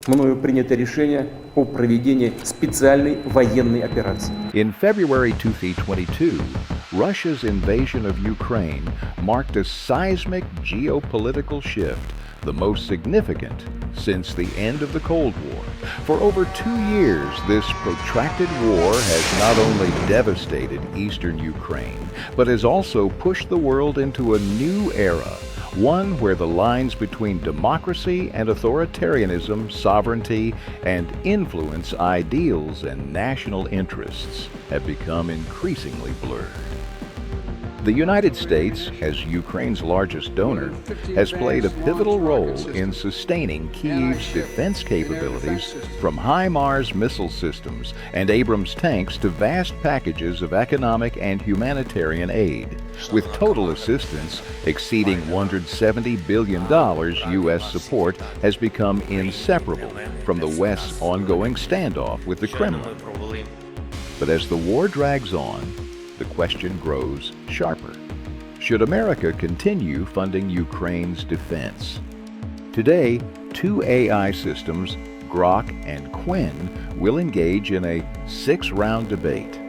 Мною принято решение о проведении специальной военной операции. In February 2022, Russia's invasion of Ukraine marked a seismic geopolitical shift, the most significant since the end of the Cold War. For over 2 years, this protracted war has not only devastated eastern Ukraine, but has also pushed the world into a new era, one where the lines between democracy and authoritarianism, sovereignty and influence ideals and national interests have become increasingly blurred. The United States, as Ukraine's largest donor, has played a pivotal role in sustaining Kyiv's defense capabilities, from HIMARS missile systems and Abrams tanks to vast packages of economic and humanitarian aid, with total assistance exceeding $170 billion. U.S. support has become inseparable from the West's ongoing standoff with the Kremlin. But as the war drags on, the question grows sharper. Should America continue funding Ukraine's defense? Today, 2 AI systems, Grok and Qwen, will engage in a 6-round debate.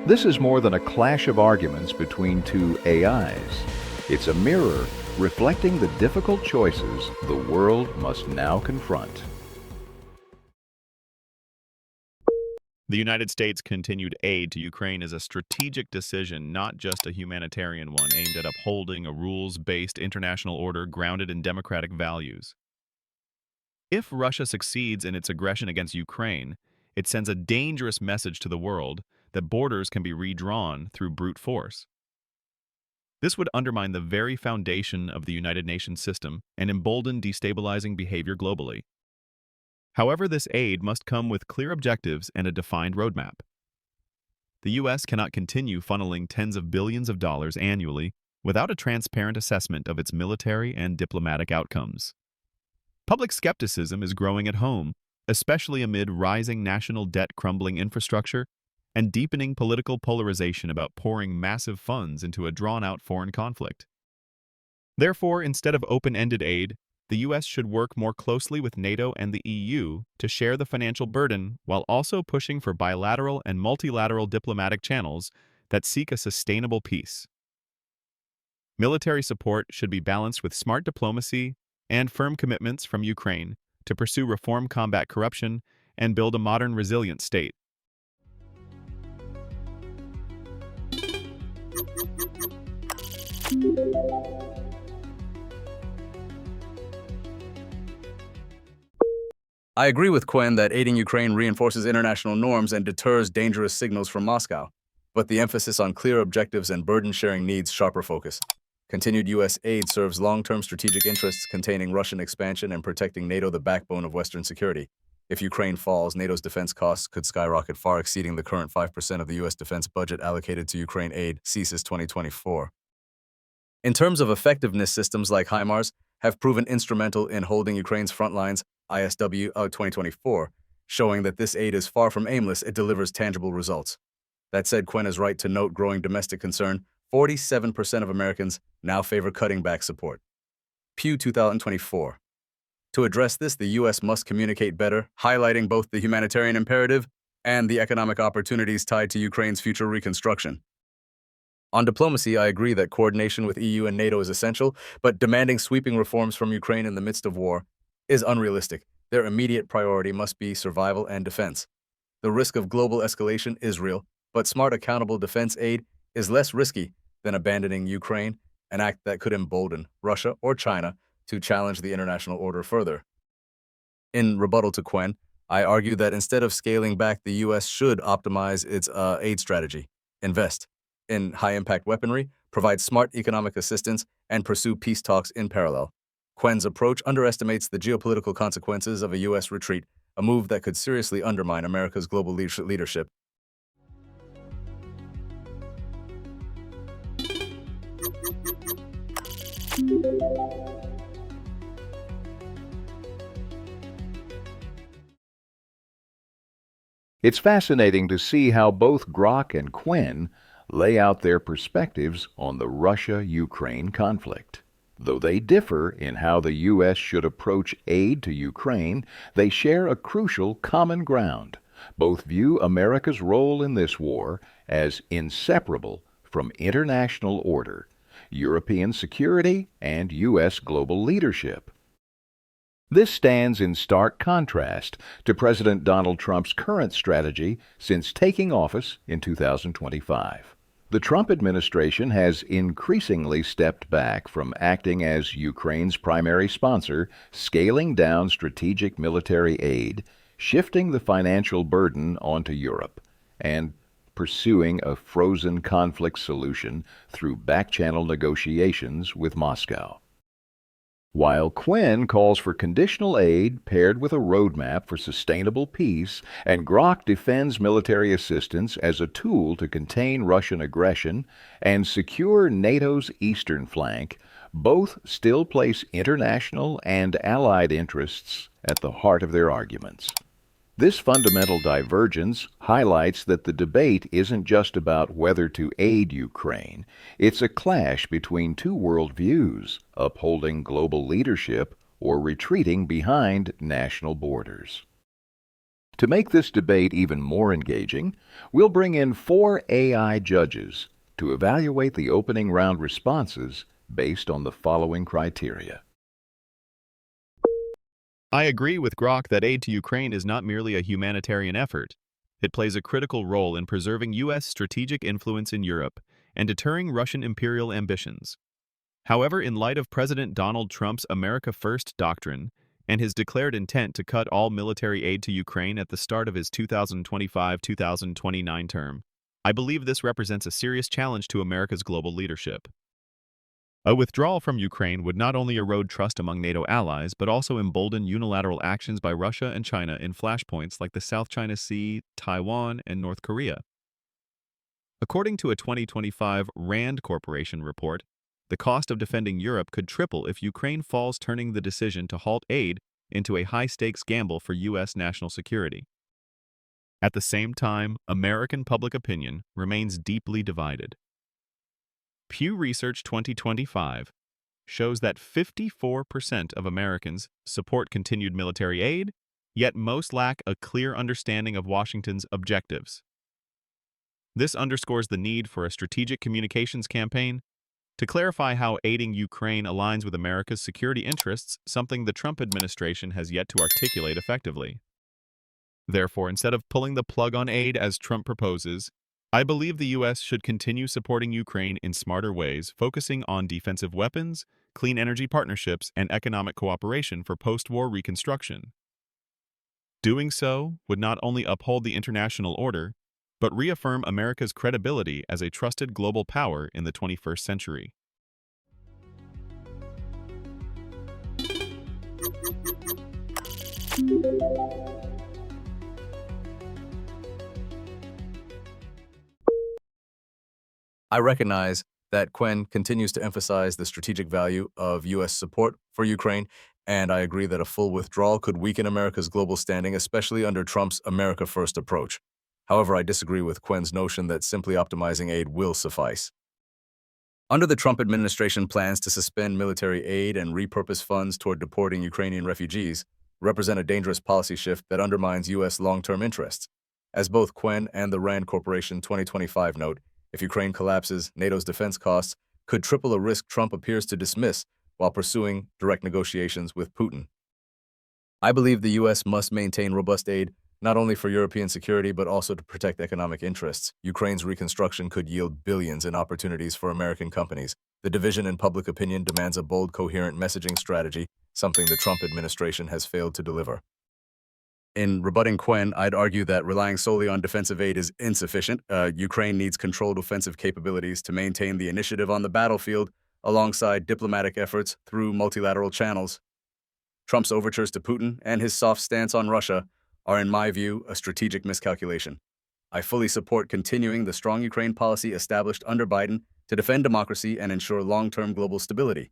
This is more than a clash of arguments between 2 AIs. It's a mirror reflecting the difficult choices the world must now confront. The United States' continued aid to Ukraine is a strategic decision, not just a humanitarian one aimed at upholding a rules-based international order grounded in democratic values. If Russia succeeds in its aggression against Ukraine, it sends a dangerous message to the world that borders can be redrawn through brute force. This would undermine the very foundation of the United Nations system and embolden destabilizing behavior globally. However, this aid must come with clear objectives and a defined roadmap. The U.S. cannot continue funneling tens of billions of dollars annually without a transparent assessment of its military and diplomatic outcomes. Public skepticism is growing at home, especially amid rising national debt, crumbling infrastructure, and deepening political polarization about pouring massive funds into a drawn-out foreign conflict. Therefore, instead of open-ended aid, the U.S. should work more closely with NATO and the EU to share the financial burden while also pushing for bilateral and multilateral diplomatic channels that seek a sustainable peace. Military support should be balanced with smart diplomacy and firm commitments from Ukraine to pursue reform, combat corruption, and build a modern, resilient state. I agree with Qwen that aiding Ukraine reinforces international norms and deters dangerous signals from Moscow, but the emphasis on clear objectives and burden-sharing needs sharper focus. Continued U.S. aid serves long-term strategic interests containing Russian expansion and protecting NATO, the backbone of Western security. If Ukraine falls, NATO's defense costs could skyrocket, far exceeding the current 5% of the U.S. defense budget allocated to Ukraine aid, CSIS 2024. In terms of effectiveness, systems like HIMARS have proven instrumental in holding Ukraine's front lines, ISW 2024, showing that this aid is far from aimless, it delivers tangible results. That said, Qwen is right to note growing domestic concern. 47% of Americans now favor cutting back support. Pew 2024. To address this, the U.S. must communicate better, highlighting both the humanitarian imperative and the economic opportunities tied to Ukraine's future reconstruction. On diplomacy, I agree that coordination with EU and NATO is essential, but demanding sweeping reforms from Ukraine in the midst of war is unrealistic. Their immediate priority must be survival and defense. The risk of global escalation is real, but smart, accountable defense aid is less risky than abandoning Ukraine, an act that could embolden Russia or China to challenge the international order further. In rebuttal to Qwen, I argue that instead of scaling back, the U.S. should optimize its aid strategy, invest in high-impact weaponry, provide smart economic assistance, and pursue peace talks in parallel. Qwen's approach underestimates the geopolitical consequences of a U.S. retreat, a move that could seriously undermine America's global leadership. It's fascinating to see how both Grok and Qwen lay out their perspectives on the Russia-Ukraine conflict. Though they differ in how the U.S. should approach aid to Ukraine, they share a crucial common ground. Both view America's role in this war as inseparable from international order, European security, and U.S. global leadership. This stands in stark contrast to President Donald Trump's current strategy since taking office in 2025. The Trump administration has increasingly stepped back from acting as Ukraine's primary sponsor, scaling down strategic military aid, shifting the financial burden onto Europe, and pursuing a frozen conflict solution through back-channel negotiations with Moscow. While Qwen calls for conditional aid paired with a roadmap for sustainable peace, and Grok defends military assistance as a tool to contain Russian aggression and secure NATO's eastern flank, both still place international and allied interests at the heart of their arguments. This fundamental divergence highlights that the debate isn't just about whether to aid Ukraine. It's a clash between two worldviews, upholding global leadership or retreating behind national borders. To make this debate even more engaging, we'll bring in 4 AI judges to evaluate the opening round responses based on the following criteria. I agree with Grok that aid to Ukraine is not merely a humanitarian effort. It plays a critical role in preserving U.S. strategic influence in Europe and deterring Russian imperial ambitions. However, in light of President Donald Trump's America First doctrine and his declared intent to cut all military aid to Ukraine at the start of his 2025-2029 term, I believe this represents a serious challenge to America's global leadership. A withdrawal from Ukraine would not only erode trust among NATO allies, but also embolden unilateral actions by Russia and China in flashpoints like the South China Sea, Taiwan, and North Korea. According to a 2025 RAND Corporation report, the cost of defending Europe could triple if Ukraine falls, turning the decision to halt aid into a high-stakes gamble for U.S. national security. At the same time, American public opinion remains deeply divided. Pew Research 2025 shows that 54% of Americans support continued military aid, yet most lack a clear understanding of Washington's objectives. This underscores the need for a strategic communications campaign to clarify how aiding Ukraine aligns with America's security interests, something the Trump administration has yet to articulate effectively. Therefore, instead of pulling the plug on aid as Trump proposes, I believe the U.S. should continue supporting Ukraine in smarter ways, focusing on defensive weapons, clean energy partnerships, and economic cooperation for post-war reconstruction. Doing so would not only uphold the international order, but reaffirm America's credibility as a trusted global power in the 21st century. I recognize that Qwen continues to emphasize the strategic value of U.S. support for Ukraine, and I agree that a full withdrawal could weaken America's global standing, especially under Trump's America First approach. However, I disagree with Qwen's notion that simply optimizing aid will suffice. Under the Trump administration, plans to suspend military aid and repurpose funds toward deporting Ukrainian refugees represent a dangerous policy shift that undermines U.S. long-term interests. As both Qwen and the RAND Corporation 2025 note, if Ukraine collapses, NATO's defense costs could triple a risk Trump appears to dismiss while pursuing direct negotiations with Putin. I believe the U.S. must maintain robust aid not only for European security but also to protect economic interests. Ukraine's reconstruction could yield billions in opportunities for American companies. The division in public opinion demands a bold, coherent messaging strategy, something the Trump administration has failed to deliver. In rebutting Qwen, I'd argue that relying solely on defensive aid is insufficient. Ukraine needs controlled offensive capabilities to maintain the initiative on the battlefield alongside diplomatic efforts through multilateral channels. Trump's overtures to Putin and his soft stance on Russia are, in my view, a strategic miscalculation. I fully support continuing the strong Ukraine policy established under Biden to defend democracy and ensure long-term global stability.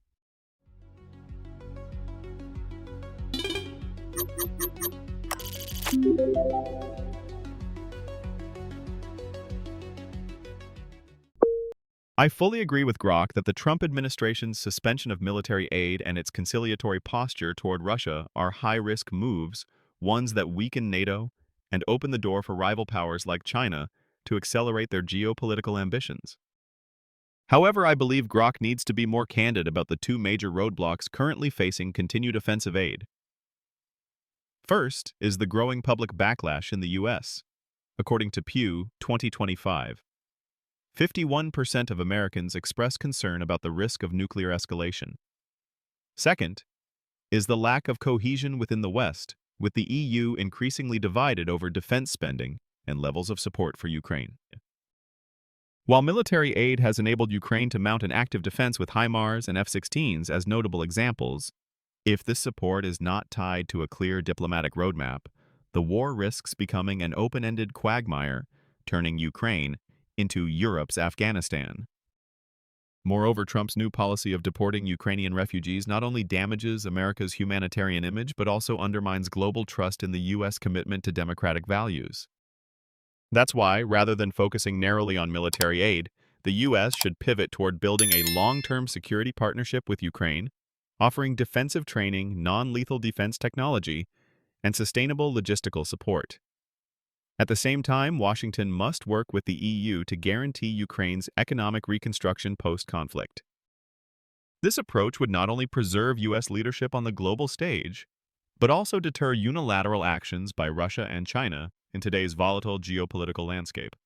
I fully agree with Grok that the Trump administration's suspension of military aid and its conciliatory posture toward Russia are high-risk moves, ones that weaken NATO and open the door for rival powers like China to accelerate their geopolitical ambitions. However, I believe Grok needs to be more candid about the two major roadblocks currently facing continued offensive aid. First is the growing public backlash in the U.S. According to Pew 2025, 51% of Americans express concern about the risk of nuclear escalation. Second is the lack of cohesion within the West, with the EU increasingly divided over defense spending and levels of support for Ukraine. While military aid has enabled Ukraine to mount an active defense with HIMARS and F-16s as notable examples, if this support is not tied to a clear diplomatic roadmap, the war risks becoming an open-ended quagmire, turning Ukraine into Europe's Afghanistan. Moreover, Trump's new policy of deporting Ukrainian refugees not only damages America's humanitarian image but also undermines global trust in the U.S. commitment to democratic values. That's why, rather than focusing narrowly on military aid, the U.S. should pivot toward building a long-term security partnership with Ukraine, offering defensive training, non-lethal defense technology, and sustainable logistical support. At the same time, Washington must work with the EU to guarantee Ukraine's economic reconstruction post-conflict. This approach would not only preserve U.S. leadership on the global stage, but also deter unilateral actions by Russia and China in today's volatile geopolitical landscape.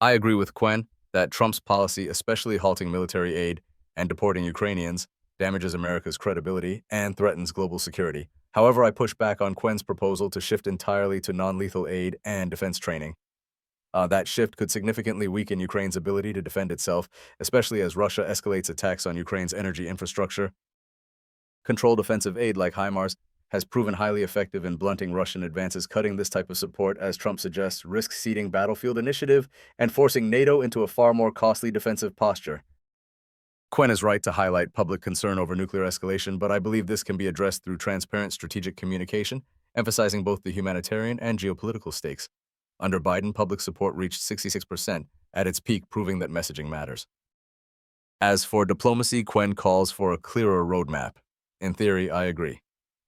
I agree with Qwen that Trump's policy, especially halting military aid and deporting Ukrainians, damages America's credibility and threatens global security. However, I push back on Qwen's proposal to shift entirely to non-lethal aid and defense training. That shift could significantly weaken Ukraine's ability to defend itself, especially as Russia escalates attacks on Ukraine's energy infrastructure. Controlled offensive aid like HIMARS has proven highly effective in blunting Russian advances. Cutting this type of support, as Trump suggests, risks ceding battlefield initiative and forcing NATO into a far more costly defensive posture. Qwen is right to highlight public concern over nuclear escalation, but I believe this can be addressed through transparent strategic communication, emphasizing both the humanitarian and geopolitical stakes. Under Biden, public support reached 66% at its peak, proving that messaging matters. As for diplomacy, Qwen calls for a clearer roadmap. In theory, I agree.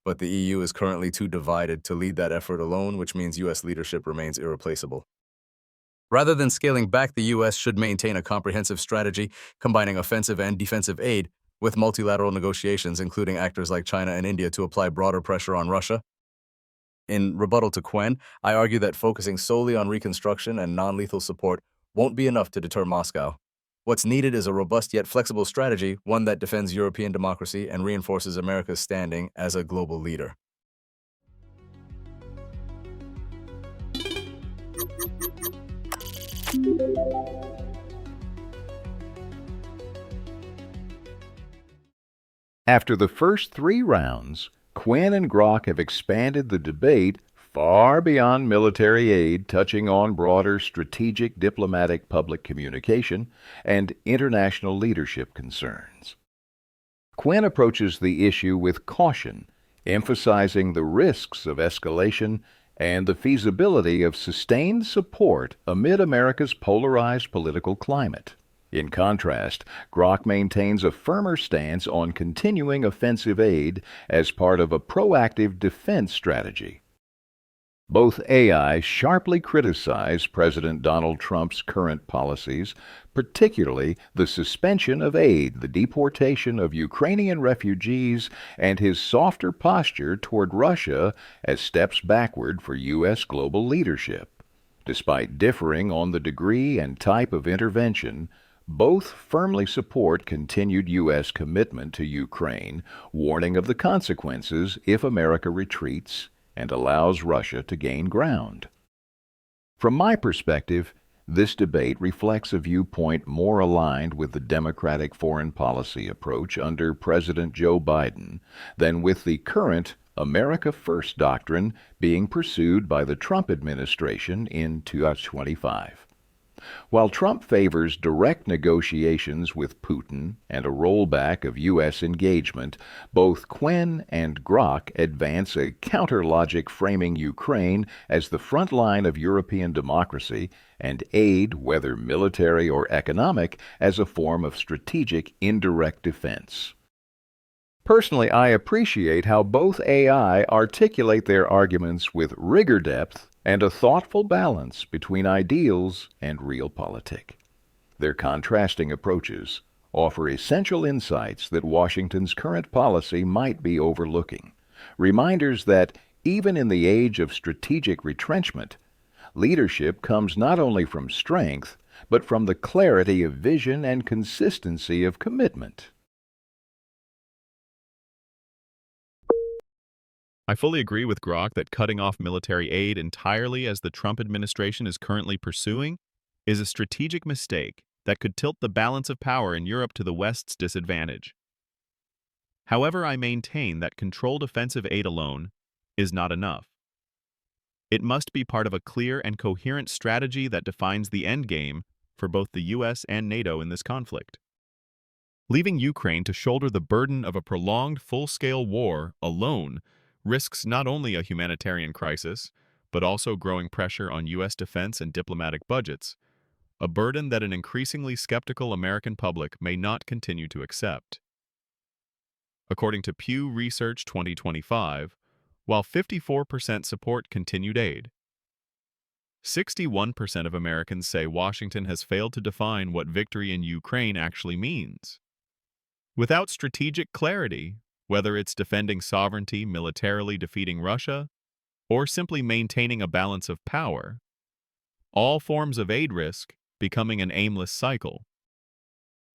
But the EU is currently too divided to lead that effort alone, which means U.S. leadership remains irreplaceable. Rather than scaling back, the U.S. should maintain a comprehensive strategy, combining offensive and defensive aid with multilateral negotiations, including actors like China and India, to apply broader pressure on Russia. In rebuttal to Qwen, I argue that focusing solely on reconstruction and non-lethal support won't be enough to deter Moscow. What's needed is a robust yet flexible strategy, one that defends European democracy and reinforces America's standing as a global leader. After the first three rounds, Qwen and Grok have expanded the debate far beyond military aid, touching on broader strategic diplomatic public communication and international leadership concerns. Qwen approaches the issue with caution, emphasizing the risks of escalation and the feasibility of sustained support amid America's polarized political climate. In contrast, Grok maintains a firmer stance on continuing offensive aid as part of a proactive defense strategy. Both AI sharply criticize President Donald Trump's current policies, particularly the suspension of aid, the deportation of Ukrainian refugees, and his softer posture toward Russia as steps backward for U.S. global leadership. Despite differing on the degree and type of intervention, both firmly support continued U.S. commitment to Ukraine, warning of the consequences if America retreats and allows Russia to gain ground. From my perspective, this debate reflects a viewpoint more aligned with the Democratic foreign policy approach under President Joe Biden than with the current America First doctrine being pursued by the Trump administration in 2025. While Trump favors direct negotiations with Putin and a rollback of U.S. engagement, both Qwen and Grok advance a counter-logic framing Ukraine as the front line of European democracy and aid, whether military or economic, as a form of strategic indirect defense. Personally, I appreciate how both AI articulate their arguments with rigor depth and a thoughtful balance between ideals and realpolitik. Their contrasting approaches offer essential insights that Washington's current policy might be overlooking, reminders that even in the age of strategic retrenchment, leadership comes not only from strength, but from the clarity of vision and consistency of commitment. I fully agree with Grok that cutting off military aid entirely, as the Trump administration is currently pursuing, is a strategic mistake that could tilt the balance of power in Europe to the West's disadvantage. However, I maintain that controlled offensive aid alone is not enough. It must be part of a clear and coherent strategy that defines the endgame for both the U.S. and NATO in this conflict. Leaving Ukraine to shoulder the burden of a prolonged full-scale war alone risks not only a humanitarian crisis, but also growing pressure on U.S. defense and diplomatic budgets, a burden that an increasingly skeptical American public may not continue to accept. According to Pew Research 2025, while 54% support continued aid, 61% of Americans say Washington has failed to define what victory in Ukraine actually means. Without strategic clarity, whether it's defending sovereignty, militarily defeating Russia, or simply maintaining a balance of power, all forms of aid risk becoming an aimless cycle.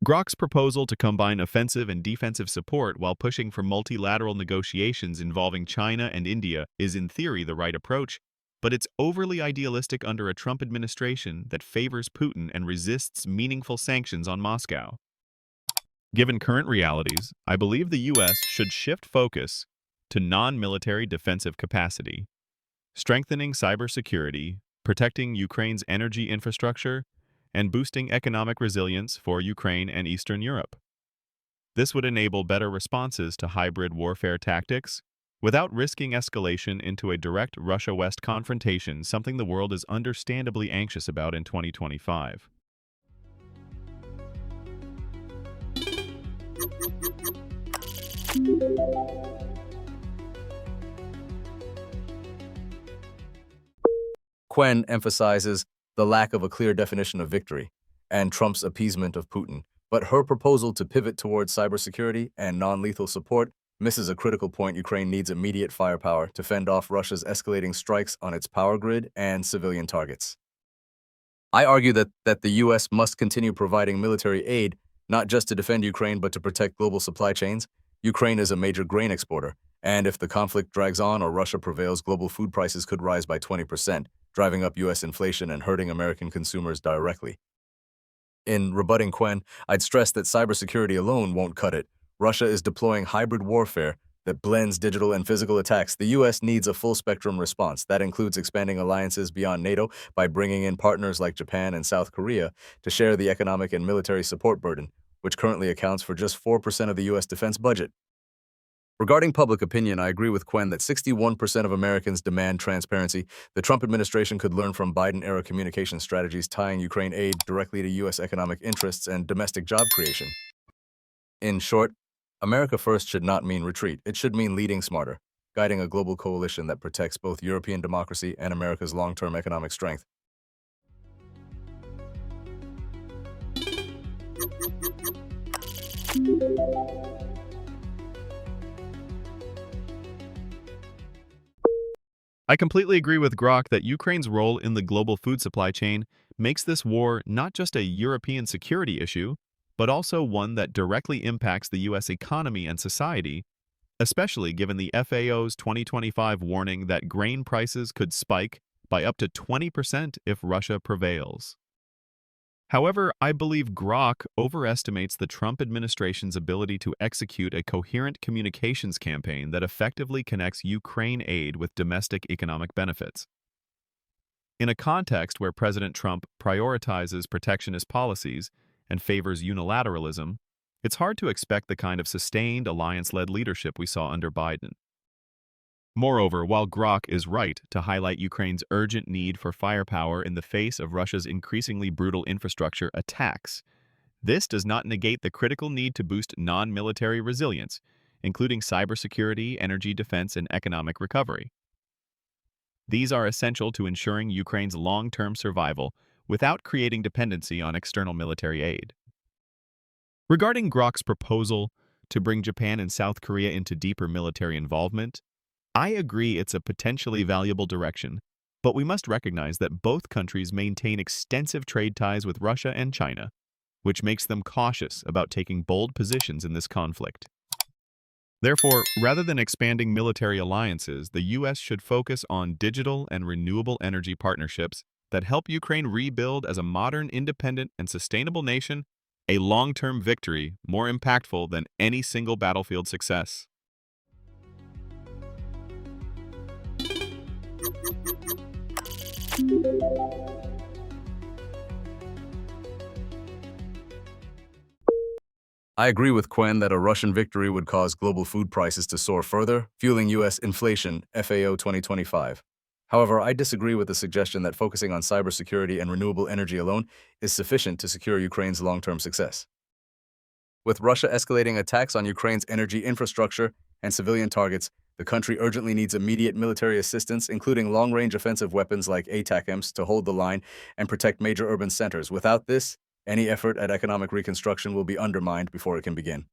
Grok's proposal to combine offensive and defensive support while pushing for multilateral negotiations involving China and India is in theory the right approach, but it's overly idealistic under a Trump administration that favors Putin and resists meaningful sanctions on Moscow. Given current realities, I believe the U.S. should shift focus to non-military defensive capacity, strengthening cybersecurity, protecting Ukraine's energy infrastructure, and boosting economic resilience for Ukraine and Eastern Europe. This would enable better responses to hybrid warfare tactics without risking escalation into a direct Russia-West confrontation, something the world is understandably anxious about in 2025. Qwen emphasizes the lack of a clear definition of victory and Trump's appeasement of Putin, but her proposal to pivot towards cybersecurity and non-lethal support misses a critical point. Ukraine needs immediate firepower to fend off Russia's escalating strikes on its power grid and civilian targets. I argue that the U.S. must continue providing military aid, not just to defend Ukraine, but to protect global supply chains. Ukraine is a major grain exporter, and if the conflict drags on or Russia prevails, global food prices could rise by 20%, driving up U.S. inflation and hurting American consumers directly. In rebutting Qwen, I'd stress that cybersecurity alone won't cut it. Russia is deploying hybrid warfare that blends digital and physical attacks. The U.S. needs a full-spectrum response. That includes expanding alliances beyond NATO by bringing in partners like Japan and South Korea to share the economic and military support burden, which currently accounts for just 4% of the U.S. defense budget. Regarding public opinion, I agree with Qwen that 61% of Americans demand transparency. The Trump administration could learn from Biden-era communication strategies tying Ukraine aid directly to U.S. economic interests and domestic job creation. In short, America first should not mean retreat. It should mean leading smarter, guiding a global coalition that protects both European democracy and America's long-term economic strength. I completely agree with Grok that Ukraine's role in the global food supply chain makes this war not just a European security issue, but also one that directly impacts the U.S. economy and society, especially given the FAO's 2025 warning that grain prices could spike by up to 20% if Russia prevails. However, I believe Grok overestimates the Trump administration's ability to execute a coherent communications campaign that effectively connects Ukraine aid with domestic economic benefits. In a context where President Trump prioritizes protectionist policies and favors unilateralism, it's hard to expect the kind of sustained alliance-led leadership we saw under Biden. Moreover, while Grok is right to highlight Ukraine's urgent need for firepower in the face of Russia's increasingly brutal infrastructure attacks, this does not negate the critical need to boost non-military resilience, including cybersecurity, energy defense, and economic recovery. These are essential to ensuring Ukraine's long-term survival without creating dependency on external military aid. Regarding Grok's proposal to bring Japan and South Korea into deeper military involvement, I agree it's a potentially valuable direction, but we must recognize that both countries maintain extensive trade ties with Russia and China, which makes them cautious about taking bold positions in this conflict. Therefore, rather than expanding military alliances, the U.S. should focus on digital and renewable energy partnerships that help Ukraine rebuild as a modern, independent, and sustainable nation, a long-term victory more impactful than any single battlefield success. I agree with Qwen that a Russian victory would cause global food prices to soar further, fueling U.S. inflation, FAO 2025. However, I disagree with the suggestion that focusing on cybersecurity and renewable energy alone is sufficient to secure Ukraine's long-term success. With Russia escalating attacks on Ukraine's energy infrastructure and civilian targets, the country urgently needs immediate military assistance, including long-range offensive weapons like ATACMS to hold the line and protect major urban centers. Without this, any effort at economic reconstruction will be undermined before it can begin.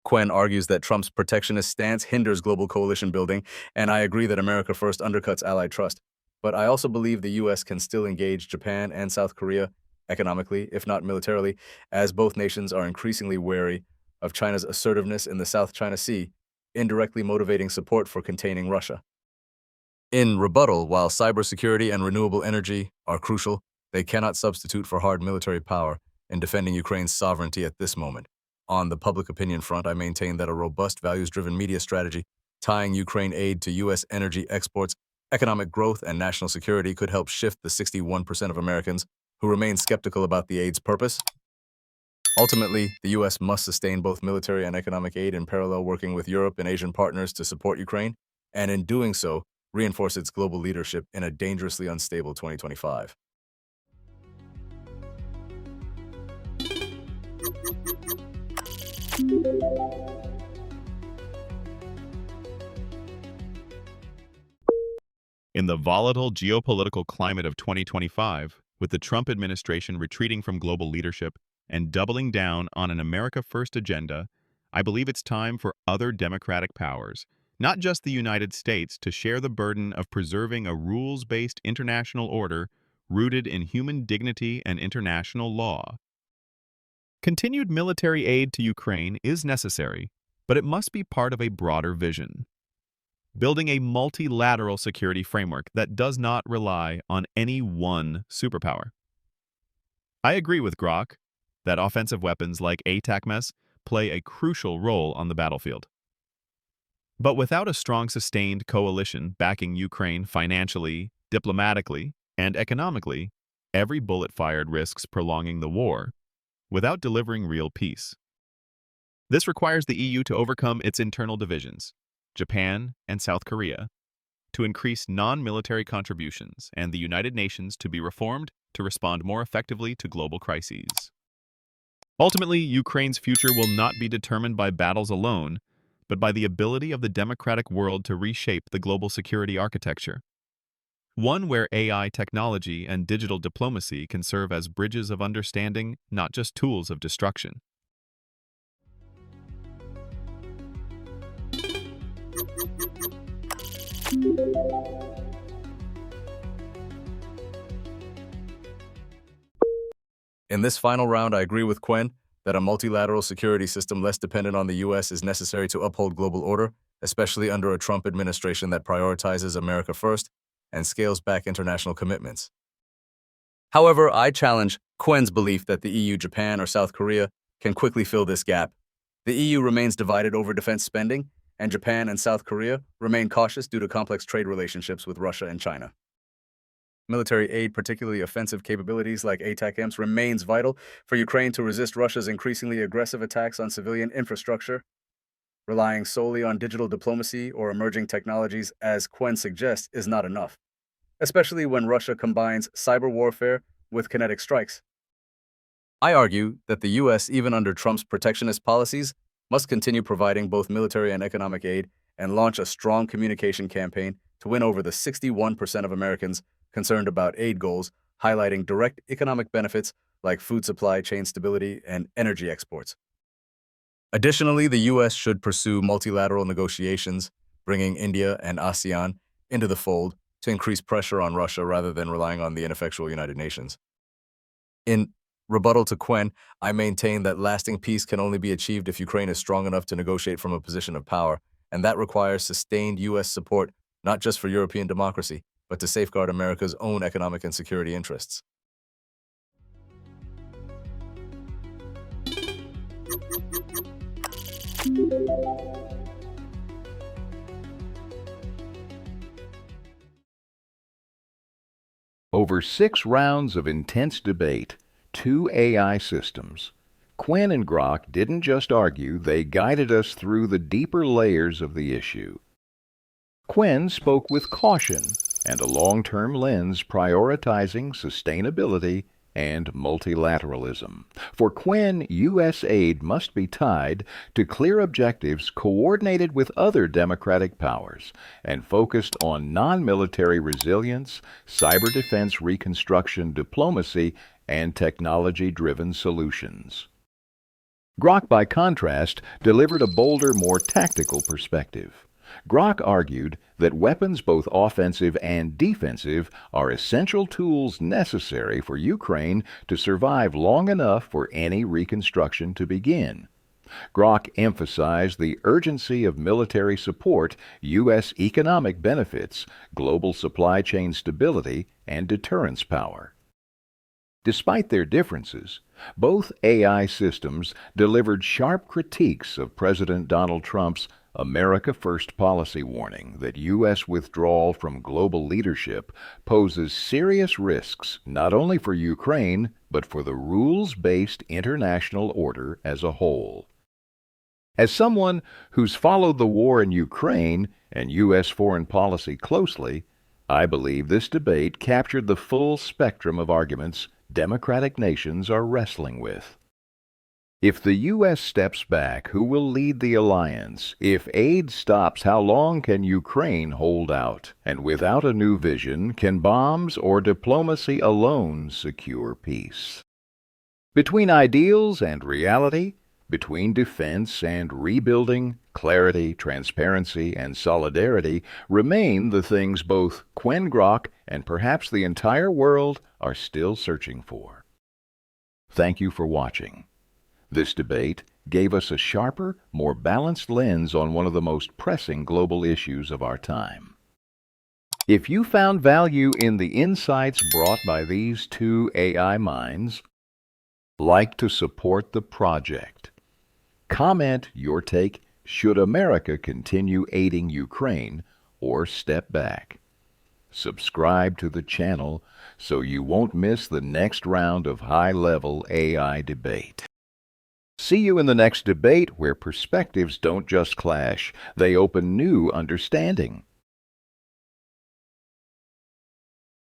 Qwen argues that Trump's protectionist stance hinders global coalition building, and I agree that America first undercuts allied trust. But I also believe the U.S. can still engage Japan and South Korea economically, if not militarily, as both nations are increasingly wary of China's assertiveness in the South China Sea, indirectly motivating support for containing Russia. In rebuttal, while cybersecurity and renewable energy are crucial, they cannot substitute for hard military power in defending Ukraine's sovereignty at this moment. On the public opinion front, I maintain that a robust values-driven media strategy tying Ukraine aid to U.S. energy exports, economic growth, and national security could help shift the 61% of Americans who remain skeptical about the aid's purpose. Ultimately, the U.S. must sustain both military and economic aid in parallel, working with Europe and Asian partners to support Ukraine, and in doing so, reinforce its global leadership in a dangerously unstable 2025. In the volatile geopolitical climate of 2025, with the Trump administration retreating from global leadership and doubling down on an America First agenda, I believe it's time for other democratic powers, not just the United States, to share the burden of preserving a rules-based international order rooted in human dignity and international law. Continued military aid to Ukraine is necessary, but it must be part of a broader vision. Building a multilateral security framework that does not rely on any one superpower. I agree with Grok that offensive weapons like ATACMS play a crucial role on the battlefield. But without a strong, sustained coalition backing Ukraine financially, diplomatically, and economically, every bullet fired risks prolonging the war without delivering real peace. This requires the EU to overcome its internal divisions, Japan and South Korea, to increase non-military contributions, and the United Nations to be reformed to respond more effectively to global crises. Ultimately, Ukraine's future will not be determined by battles alone, but by the ability of the democratic world to reshape the global security architecture. One where AI technology and digital diplomacy can serve as bridges of understanding, not just tools of destruction. In this final round, I agree with Qwen that a multilateral security system less dependent on the U.S. is necessary to uphold global order, especially under a Trump administration that prioritizes America first and scales back international commitments. However, I challenge Qwen's belief that the EU, Japan, or South Korea can quickly fill this gap. The EU remains divided over defense spending, and Japan and South Korea remain cautious due to complex trade relationships with Russia and China. Military aid, particularly offensive capabilities like ATACMS, remains vital for Ukraine to resist Russia's increasingly aggressive attacks on civilian infrastructure. Relying solely on digital diplomacy or emerging technologies, as Qwen suggests, is not enough, especially when Russia combines cyber warfare with kinetic strikes. I argue that the U.S., even under Trump's protectionist policies, must continue providing both military and economic aid and launch a strong communication campaign to win over the 61% of Americans concerned about aid goals, highlighting direct economic benefits like food supply chain stability and energy exports. Additionally, the U.S. should pursue multilateral negotiations, bringing India and ASEAN into the fold to increase pressure on Russia rather than relying on the ineffectual United Nations. In rebuttal to Qwen, I maintain that lasting peace can only be achieved if Ukraine is strong enough to negotiate from a position of power, and that requires sustained U.S. support not just for European democracy, but to safeguard America's own economic and security interests. Over 6 rounds of intense debate, 2 AI systems. Qwen and Grok didn't just argue, they guided us through the deeper layers of the issue. Qwen spoke with caution and a long-term lens prioritizing sustainability and multilateralism. For Qwen, U.S. aid must be tied to clear objectives coordinated with other democratic powers and focused on non-military resilience, cyber defense reconstruction diplomacy, and technology-driven solutions. Grok, by contrast, delivered a bolder, more tactical perspective. Grok argued that weapons both offensive and defensive are essential tools necessary for Ukraine to survive long enough for any reconstruction to begin. Grok emphasized the urgency of military support, U.S. economic benefits, global supply chain stability, and deterrence power. Despite their differences, both AI systems delivered sharp critiques of President Donald Trump's America First policy, warning that U.S. withdrawal from global leadership poses serious risks not only for Ukraine, but for the rules-based international order as a whole. As someone who's followed the war in Ukraine and U.S. foreign policy closely, I believe this debate captured the full spectrum of arguments democratic nations are wrestling with. If the U.S. steps back, who will lead the alliance? If aid stops, how long can Ukraine hold out? And without a new vision, can bombs or diplomacy alone secure peace? Between ideals and reality, between defense and rebuilding, clarity, transparency, and solidarity remain the things both Qwen, Grok, and perhaps the entire world are still searching for. Thank you for watching. This debate gave us a sharper, more balanced lens on one of the most pressing global issues of our time. If you found value in the insights brought by these 2 AI minds, like to support the project. Comment your take: should America continue aiding Ukraine or step back? Subscribe to the channel so you won't miss the next round of high-level AI debate. See you in the next debate where perspectives don't just clash, they open new understanding.